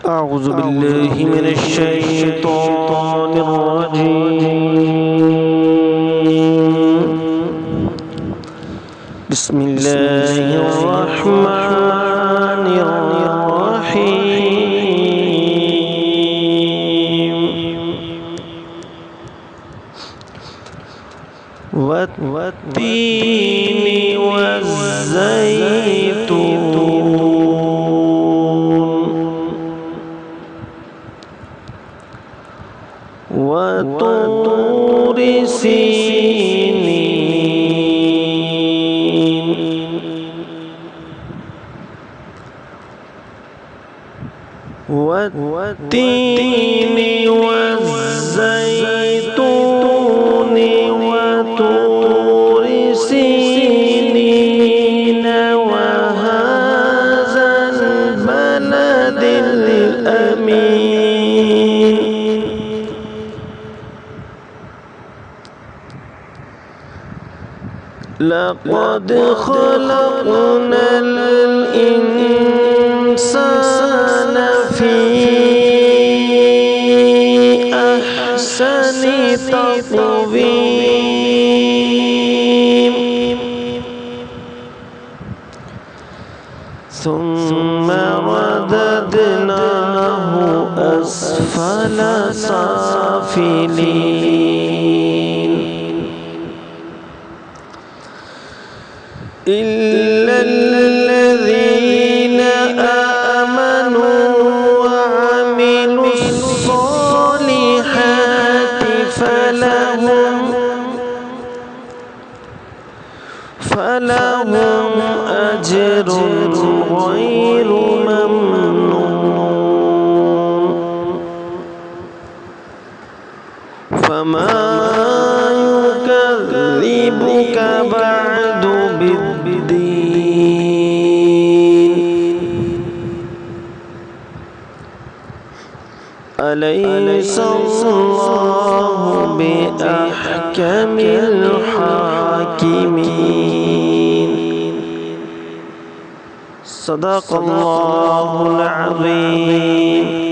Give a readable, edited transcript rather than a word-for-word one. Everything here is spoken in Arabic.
أعوذ بالله من الشيطان الرجيم. بسم الله الرحمن الرحيم. والتين والزيتون وطور سينين والتين والزيتون وطور سينين وهذا البلد الأمين. لقد خلقنا الإنسان في أحسن تقويم ثم رددناه أسفل سافلين إلا الذين آمنوا وعملوا الصالحات فلهم أجر غير ممنون. فما يكذبك بعد بالدين. أليس الله بأحكم الحاكمين. صدق الله العظيم.